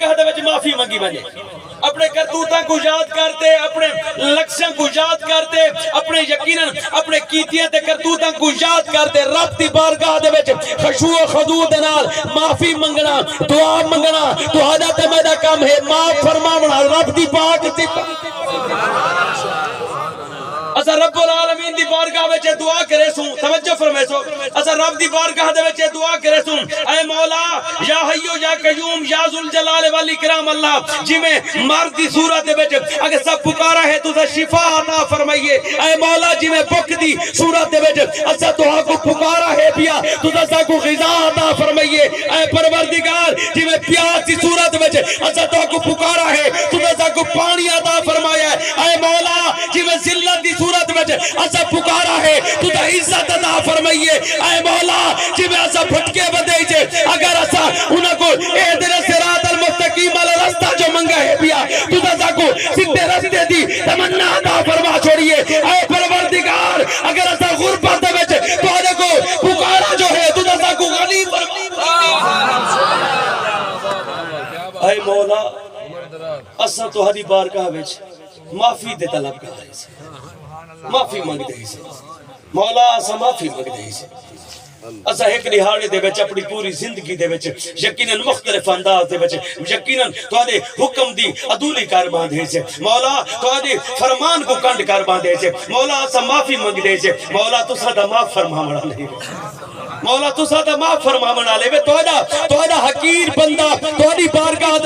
کہتے وچ معافی منگی بنے اپنے کرتوتاں کو یاد کرتے اپنے لکشاں کو یاد کرتے اپنے یقیناً اپنے کیتیاں تے کرتوتاں کو یاد کرتے رب دی بارگاہ دے وچ خشوع و خضوع دے نال معافی منگنا دعا منگنا تہاڈا تے میرا کام ہے معاف فرماونا رب دی پاک تے اسا رب العالمین دی بارگاہ وچ دعا کرے سوں توجہ فرمائے سو اسا رب دی بارگاہ دے وچ دعا کرے سوں اے مولا یا حیو یا قیوم یا ذوالجلال والاکرام اللہ جی میں مرد دی صورت دے وچ اگر سب پکارا ہے تو شفا عطا فرمائیے اے مولا جی میں بھوک دی صورت دے وچ اسا تو کو پکارا ہے پیا تو اسا کو غذا عطا فرمائیے اے پروردگار جی میں پیاس دی صورت وچ اسا تو کو پکارا ہے تو اسا کو پانی عطا فرمایا اے مولا جی میں ذلت دی صورت میں اسا پکارا ہے تو دا عزت عطا فرمائیے اے مولا جی میں اسا پھٹکے بدے جے اگر اسا انہاں کو اے دل صراط المستقیم والا راستہ جو منگا ہے پیا تو اسا کو سیدھے راستے دی تمنا عطا فرما چھوڑیے اے پروردگار اگر اسا غربت وچ تو اڑے کو پکارا جو ہے تو اسا کو غنی اے مولا اسا تہاڈی بارگاہ وچ معافی دے طلب کر رہے ہیں معافی مانگ دے سے مولا اسا معافی مانگ دے سے اسا ایک دہاڑے دے وچ اپنی پوری زندگی دے وچ یقیناً مختلف انداز دے وچ یقیناً تواڈے حکم دی عدولی کر باندھے سے مولا تواڈے فرمان کو کنڈ کر باندھے سے مولا اسا معافی مانگ دے سے مولا تساں دا معاف فرماونا نہیں مولا تساں دا معاف فرماونا لے وے تواڈا حقیر بندہ تواڈی بارگاہ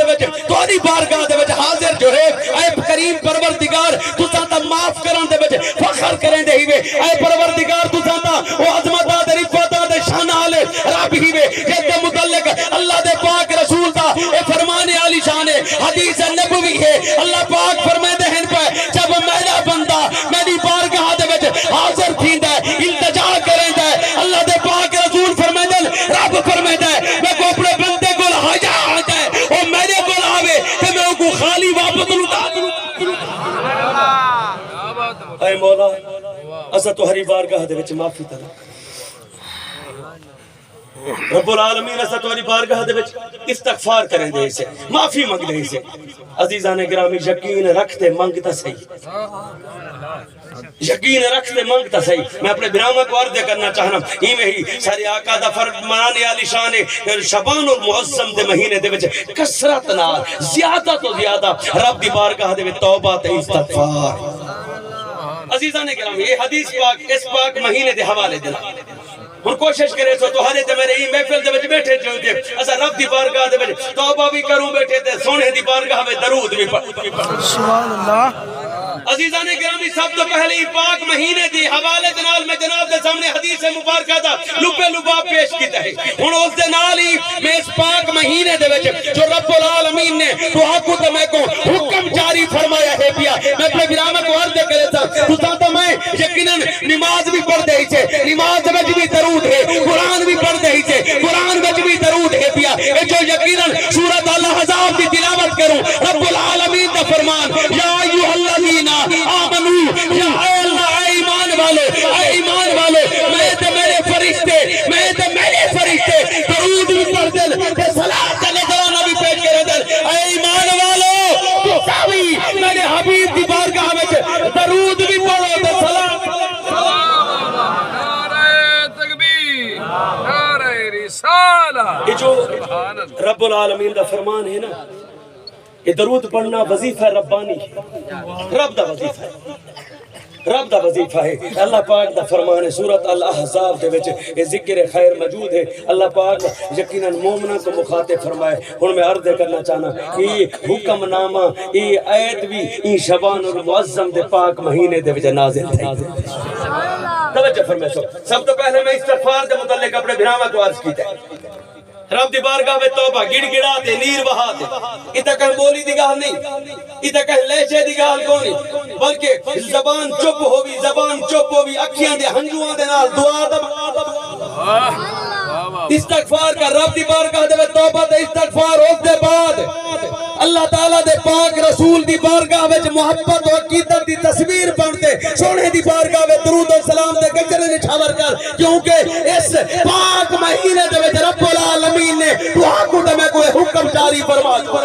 دے وچ حاضر جو ہے اے کریم پروردگار تساں دا معاف کرن دے وچ فخر کرن دے وے اے پروردگار تساں دا او عظمت دے رفعت دے شان والے رب ہی وے جے متعلق اللہ دے پاک رسول دا اے فرمان عالی شان ہے حدیث نبوی ہے اللہ پاک فرماتے ہیں پہ جب میرا بندہ میری بارگاہ دے وچ حاضر تھیندا ہے التجا کریندا ہے اللہ دے پاک رسول فرماتے ہیں رب فرماتا ہے میں کو اپنے بندے کو حاجا آتا ہے او میرے کو آوے تے میں کو خالی واپس لوٹا دوں اے مولا اسا تہاڈی بارگاہ دے وچ معافی طلب رب العالمین اسا تہاڈی بارگاہ دے وچ استغفار کریں دے سے معافی منگ دے سے عزیزان گرامی یقین رکھتے منگتا صحیح یقین رکھتے منگتا صحیح میں اپنے برامہ کو عرض کرنا چاہنا ہی میں ہی سارے آقا دا فرمان عالی شان شبان المعظم دے مہینے دے وچ کثرت نال زیادہ تو زیادہ رب دی بارگاہ دے وچ توبہ تے استغفار عزیزان گرامی یہ حدیث پاک اس پاک مہینے دے حوالے دینا ہن کوشش کرے سو تو ہرے تے میرے ہی محفل دے وچ بیٹھے جو دے اسا رب دی بارگاہ دے وچ توبہ بھی کروں بیٹھے تے سونے دی بارگاہ وچ درود بھی پڑھ سبحان اللہ عزیزان گرامی سب تو پہلے ہی پاک مہینے دی حوالے دے نال میں جناب دے سامنے حدیث مبارکہ دا لبے لباب پیش کیتا ہے ہن اس دے نال ہی میں اس پاک مہینے دے وچ جو رب العالمین نے دعا کو تے میں کو حکم جاری فرمایا ہے پیا میں اپنے برامہ کو عرض کرے تھا تساں تے میں یقیناً نماز بھی پڑھ دے سے نماز وچ بھی درود ہے قرآن بھی پڑھ دے سے قرآن وچ بھی درود ہے پیا اے جو یقیناً سورۃ الاحزاب دی تلاوت کروں رب العالمین دا فرمان یا ایھا الذین آمنو یا اے اللہ اے ایمان والے میں تے میرے فرشتے درود بھی پڑھ دل تے صلاۃ علیہ بھی پیش کرے دل اے ایمان والو تو ساوی میرے حبیب دی بارگاہ وچ درود بھی پڑھو تے صلاۃ نعرہ تکبیر نعرہ رسالہ یہ جو رب العالمین دا فرمان ہے نا یہ درود پڑھنا وظیفہ ربانی رب دا وظیفہ ہے رب دا وظیفہ ہے اللہ پاک دا فرمان ہے سورۃ الاحزاب دے وچ یہ ذکر خیر موجود ہے اللہ پاک یقیناً مومنوں کو مخاطب فرمائے ہن میں عرض کرنا چاہنا یہ حکم نامہ یہ آیت بھی یہ شبان المعظم دے پاک مہینے دے وچ نازل ہے توجہ فرمائے سب تو پہلے میں استغفار دے متعلق اپنے بھراواں کو عرض کیتا ہے رب دی بارگاہ میں توبہ گڑ گڑا تے نیر بہا تے اتا کہ بولی دی گال نہیں اتا کہ لہجے دی گال کونی بلکہ زبان چپ ہووی اکھیاں دے ہنجواں دے نال دعا دا استغفار کا رب دی بارگاہ دے توبہ تے استغفار اس دے بعد اللہ تعالیٰ دے پاک رسول دی بارگاہ وچ محبت و عقیدت دی تصویر بنتے سونے دی بارگاہ وچ درود و سلام دے گجرے نچھاور کر کیونکہ اس پاک مہینے دے وچ رب العالمین نے دعا کو تے میں کوئی حکم جاری باری فرما دو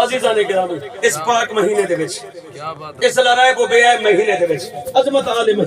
عزیزان گرامی اس پاک مہینے دے وچ اس لڑائی بے مہینے دے وچ عظمت عالم